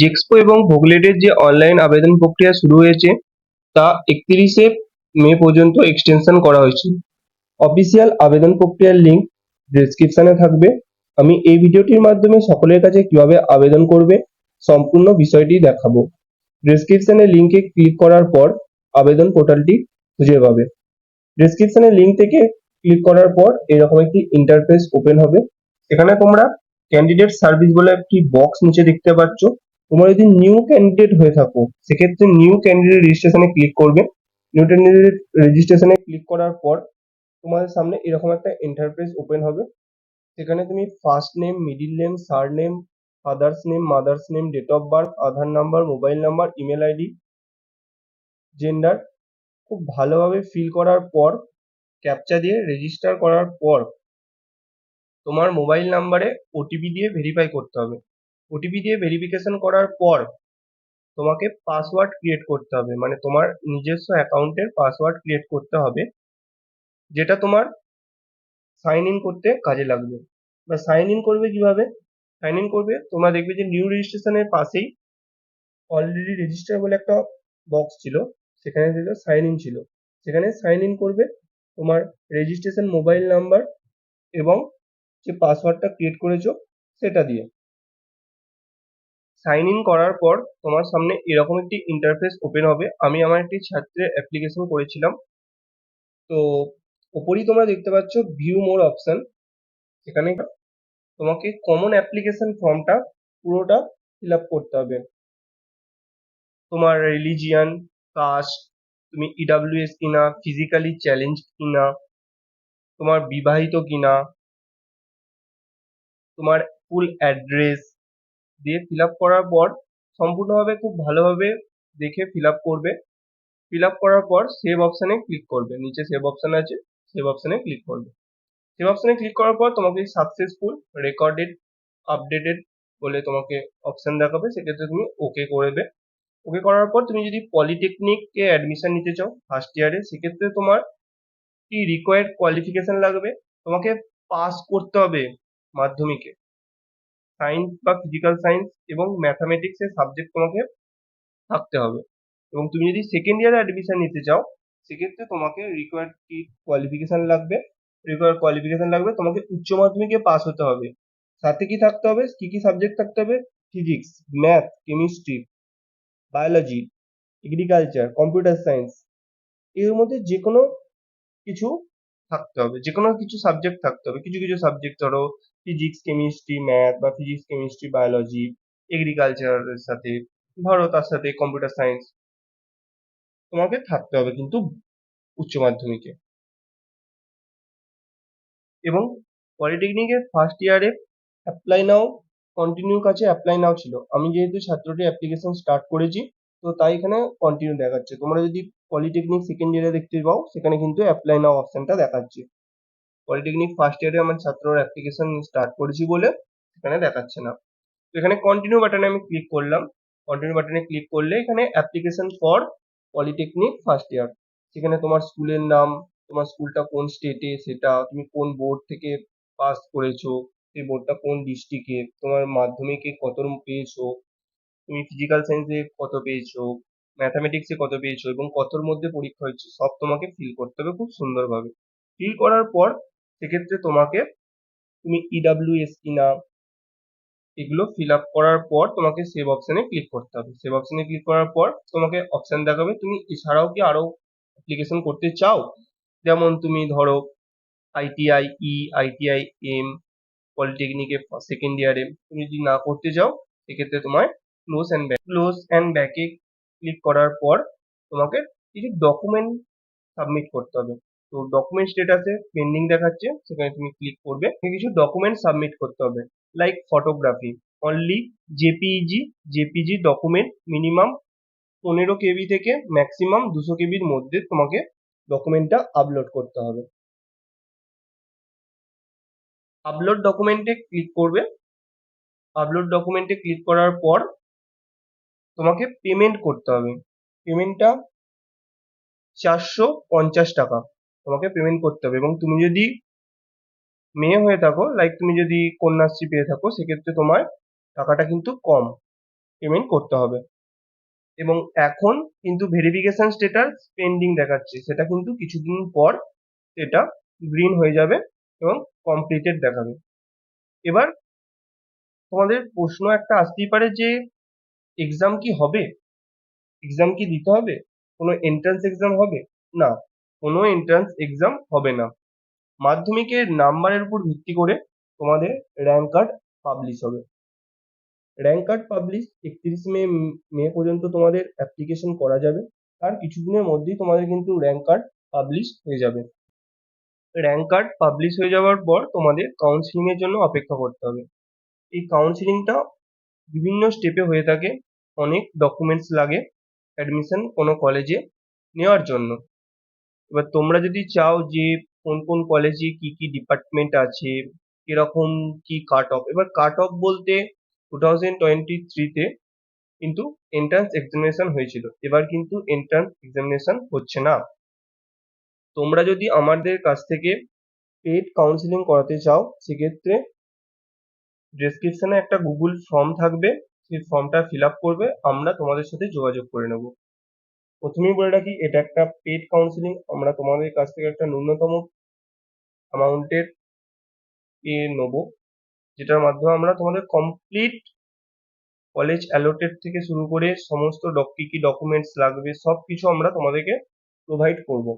জেক্সপো এবং ভোগলেটের যে অনলাইন আবেদন প্রক্রিয়া শুরু হয়েছে তা 31শে মে পর্যন্ত এক্সটেনশন করা হয়েছে। অফিসিয়াল আবেদন প্রক্রিয়ার লিঙ্ক ডেসক্রিপশনে থাকবে। আমি এই ভিডিওটির মাধ্যমে সকলের কাছে কিভাবে আবেদন করবে সম্পূর্ণ বিষয়টি দেখাবো। ডেসক্রিপশনের লিঙ্কে ক্লিক করার পর আবেদন পোর্টালটি খুঁজে পাবে। ডেসক্রিপশনের লিঙ্ক থেকে ক্লিক করার পর এরকম একটি ইন্টারফেস ওপেন হবে। এখানে তোমরা ক্যান্ডিডেট সার্ভিস বলে একটি বক্স নিচে দেখতে পাচ্ছ। তোমরা যদি নিউ ক্যান্ডিডেট হয়ে থাকো সেক্ষেত্রে নিউ ক্যান্ডিডেট রেজিস্ট্রেশনে ক্লিক করবে। নিউ ক্যান্ডিডেট রেজিস্ট্রেশনে ক্লিক করার পর তোমাদের সামনে এরকম একটা ইন্টারফেস ওপেন হবে। সেখানে তুমি first name, middle name, surname, father's name, mother's name, date of birth, Aadhaar number, mobile number, email ID, gender খুব ভালোভাবে ফিল করার পর ক্যাপচা দিয়ে রেজিস্টার করার পর তোমার মোবাইল নাম্বারে ওটিপি দিয়ে ভেরিফাই করতে হবে। ওটিপি দিয়ে ভেরিফিকেশন করার পর তোমাকে পাসওয়ার্ড ক্রিয়েট করতে হবে, মানে তোমার নিজস্ব অ্যাকাউন্টের পাসওয়ার্ড ক্রিয়েট করতে হবে, যেটা তোমার সাইন ইন করতে কাজে লাগবে। বা সাইন ইন করবে কিভাবে? সাইন ইন করবে, তোমরা দেখবে যে নিউ রেজিস্ট্রেশনের পাশেই অলরেডি রেজিস্টার বলে একটা বক্স ছিল, সেখানে দেখবে সাইন ইন ছিল। সেখানে সাইন ইন করবে তোমার রেজিস্ট্রেশন মোবাইল নাম্বার এবং যে পাসওয়ার্ডটা ক্রিয়েট করেছো সেটা দিয়ে। সাইন ইন করার পর তোমার সামনে এরকম একটি ইন্টারফেস ওপেন হবে। আমি আমার একটি ছাত্রের অ্যাপ্লিকেশন করেছিলাম, তো ওপরেই তোমরা দেখতে পাচ্ছ ভিউ মোর অপশন। এখানে তোমাকে কমন অ্যাপ্লিকেশন ফর্মটা পুরোটা ফিল আপ করতে হবে। তোমার রিলিজিয়ান, কাস্ট, তুমি ইডাব্লিউএস কিনা, ফিজিক্যালি চ্যালেঞ্জ কিনা, তোমার বিবাহিত কিনা, তোমার ফুল অ্যাড্রেস দিয়ে ফিল আপ করার পর সম্পূর্ণভাবে খুব ভালোভাবে দেখে ফিল আপ করবে। ফিল আপ করার পর সেভ অপশানে ক্লিক করবে। নিচে সেভ অপশান আছে, সেভ অপশানে ক্লিক করবে। সেভ অপশানে ক্লিক করার পর তোমাকে সাকসেসফুল, রেকর্ডেড, আপডেটেড বলে তোমাকে অপশান দেখাবে, সেক্ষেত্রে তুমি ওকে করবে। ওকে করার পর তুমি যদি পলিটেকনিকে অ্যাডমিশন নিতে চাও ফার্স্ট ইয়ারে, সেক্ষেত্রে তোমার কি রিকোয়ার্ড কোয়ালিফিকেশন লাগবে? তোমাকে পাস করতে হবে মাধ্যমিকে সায়েন্স বা ফিজিক্যাল সায়েন্স এবং ম্যাথামেটিক্সের সাবজেক্ট তোমাকে থাকতে হবে। এবং তুমি যদি সেকেন্ড ইয়ারে অ্যাডমিশন নিতে চাও সেক্ষেত্রে তোমাকে রিকোয়ার্ড কি কোয়ালিফিকেশন লাগবে? রিকোয়ার্ড কোয়ালিফিকেশন লাগবে, তোমাকে উচ্চ মাধ্যমিকে পাস হতে হবে। সাথে কি থাকতে হবে? কি কি সাবজেক্ট থাকতে হবে? Physics, math, chemistry, biology, agriculture, computer science, এর মধ্যে যে কোনো কিছু থাকতে হবে, যে কোনো কিছু সাবজেক্ট থাকতে হবে। কিছু কিছু সাবজেক্ট ধরো ফিজিক্স, কেমিস্ট্রি, ম্যাথ বা ফিজিক্স, কেমিস্ট্রি, বায়োলজি, এগ্রিকালচারের সাথে ধরো তার সাথে কম্পিউটার সায়েন্স তোমাকে থাকতে হবে কিন্তু উচ্চ মাধ্যমিকে। এবং পলিটেকনিকের ফার্স্ট ইয়ারে অ্যাপ্লাই নাও, কন্টিনিউ কাছে অ্যাপ্লাই নাও ছিল। আমি যেহেতু ছাত্রটি অ্যাপ্লিকেশন স্টার্ট করেছি তো তাই এখানে কন্টিনিউ দেখাচ্ছে। তোমরা যদি পলিটেকনিক সেকেন্ড ইয়ারে দেখতে পাও সেখানে কিন্তু অ্যাপ্লাই নাও অপশনটা দেখাচ্ছে। পলিটেকনিক ফার্স্ট ইয়ারে আমার ছাত্রর অ্যাপ্লিকেশন স্টার্ট করেছি বলে এখানে দেখাচ্ছে না। তো এখানে কন্টিনিউ বাটনে আমি ক্লিক করলাম। কন্টিনিউ বাটনে ক্লিক করলে এখানে application for polytechnic first year, সেখানে তোমার স্কুলের নাম, তোমার স্কুলটা কোন স্টেটে, সেটা তুমি কোন বোর্ড থেকে পাস করেছো, সেই বোর্ডটা কোন ডিস্ট্রিক্টে, তোমার মাধ্যমিকে কত পেয়েছো, তুমি ফিজিক্যাল সায়েন্সে কত পেয়েছো, ম্যাথামেটিক্সে কত পেয়েছো এবং কতর মধ্যে পরীক্ষা হচ্ছে, সব তোমাকে ফিল করতে হবে খুব সুন্দরভাবে। ফিল করার পর সেক্ষেত্রে তোমাকে তুমি ইডাব্লিউএস কিনা এগুলো ফিল আপ করার পর তোমাকে সেভ অপশনে ক্লিক করতে হবে। সেভ অপশনে ক্লিক করার পর তোমাকে অপশন দেখাবে তুমি এছাড়াও কি আরো অ্যাপ্লিকেশন করতে চাও। যেমন তুমি ধরো আইটিআই ই, আইটিআই এম, পলিটেকনিকে সেকেন্ড ইয়ারে তুমি যদি না করতে চাও সেক্ষেত্রে তোমায় ক্লোজ অ্যান্ড ব্যাকে ক্লিক করার পর তোমাকে কিছু ডকুমেন্ট সাবমিট করতে হবে। তো ডকুমেন্ট স্টেটাসে পেন্ডিং দেখাচ্ছে, সেখানে তুমি ক্লিক করবে। কিছু ডকুমেন্ট সাবমিট করতে হবে like photography, only JPG document, minimum 15 KB থেকে ম্যাক্সিমাম 200 KB মধ্যে তোমাকে ডকুমেন্টটা আপলোড করতে হবে। আপলোড ডকুমেন্টে ক্লিক করবে। আপলোড ডকুমেন্টে ক্লিক করার পর তোমাকে পেমেন্ট করতে হবে। পেমেন্টটা 450 টাকা তোমাকে পেমেন্ট করতে হবে। এবং তুমি যদি মেয়ে হয়ে থাকো, লাইক তুমি যদি কন্যাশ্রী পেয়ে থাকো, সেক্ষেত্রে তোমার টাকাটা কিন্তু কম। পেমেন্ট করতে হবে। এবং এখন কিন্তু ভেরিফিকেশন স্ট্যাটাস পেন্ডিং দেখাচ্ছে, সেটা কিন্তু কিছুদিন পর সেটা গ্রিন হয়ে যাবে এবং কমপ্লিটেড দেখাবে। এবার তোমাদের প্রশ্ন একটা আসতেই পারে যে এক্সাম কি হবে, এক্সাম কি দিতে হবে, কোনো এন্ট্রান্স এক্সাম হবে? না, কোনো এন্ট্রান্স এক্সাম হবে না। মাধ্যমিকের নাম্বারের উপর ভিত্তি করে তোমাদের র্যাঙ্ক কার্ড পাবলিশ হবে। র্যাঙ্ক কার্ড পাবলিশ 31 মে পর্যন্ত তোমাদের অ্যাপ্লিকেশন করা যাবে। আর কিছুদিনের মধ্যেই তোমাদের কিন্তু র্যাঙ্ক কার্ড পাবলিশ হয়ে যাবে। র্যাঙ্ক কার্ড পাবলিশ হয়ে যাওয়ার পর তোমাদের কাউন্সিলিং এর জন্য অপেক্ষা করতে হবে। এই কাউন্সিলিংটা বিভিন্ন স্টেপে হয়ে থাকে, অনেক ডকুমেন্টস লাগে অ্যাডমিশন কোনো কলেজে নেওয়ার জন্য। এবার তোমরা যদি চাও যে কোন কোন কলেজে কি কি ডিপার্টমেন্ট আছে, কিরকম কি কাট অফ, এবার কাট অফ বলতে 2023-তে কিন্তু এন্ট্রান্স এক্সামিনেশন হয়েছিল, এবার কিন্তু এন্ট্রান্স এক্সামিনেশন হচ্ছে না। তোমরা যদি আমাদের কাছ থেকে পেড কাউন্সিলিং করাতে চাও, সেক্ষেত্রে ডেসক্রিপশনে একটা গুগল ফর্ম থাকবে, সেই ফর্মটা ফিল আপ করবে, আমরা তোমাদের সাথে যোগাযোগ করে নেব। প্রথমেই বলে রাখি, এটা একটা পেড কাউন্সিলিং, আমরা তোমাদের কাছ থেকে একটা ন্যূনতম অ্যামাউন্টের নেবো, যেটার মাধ্যমে আমরা তোমাদের কমপ্লিট কলেজ অ্যালোটেড থেকে শুরু করে সমস্ত কি কি ডকুমেন্টস লাগবে সব কিছু আমরা তোমাদেরকে প্রোভাইড করব,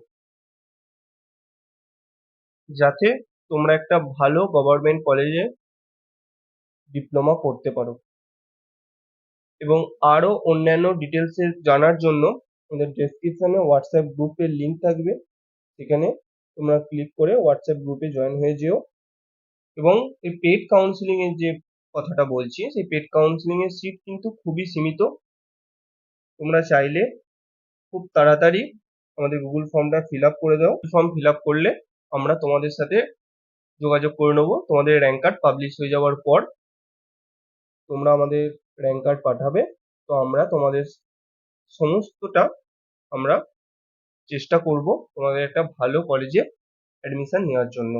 যাতে তোমরা একটা ভালো গভর্নমেন্ট কলেজে ডিপ্লোমা করতে পারো। এবং আরো অন্যান্য ডিটেলস জানার জন্য আমাদের ডেসক্রিপশনে হোয়াটসঅ্যাপ গ্রুপের লিংক থাকবে, সেখানে তোমরা ক্লিক করে হোয়াটসঅ্যাপ গ্রুপে জয়েন হয়ে যেও। এবং এই পেড কাউন্সিলিং এর যে কথাটা বলছি, সেই পেড কাউন্সিলিং এর সিট কিন্তু খুবই সীমিত। তোমরা চাইলে খুব তাড়াতাড়ি আমাদের গুগল ফর্মটা ফিল আপ করে দাও। ফর্ম ফিল আপ করলে আমরা তোমাদের সাথে যোগাযোগ করে নেবো। তোমাদের র্যাঙ্ক কার্ড পাবলিশ হয়ে যাওয়ার পর তোমরা আমাদের র্যাঙ্ক কার্ড পাঠাবে, তো আমরা তোমাদের সমস্তটা আমরা চেষ্টা করব তোমাদের একটা ভালো কলেজে অ্যাডমিশন নেওয়ার জন্য।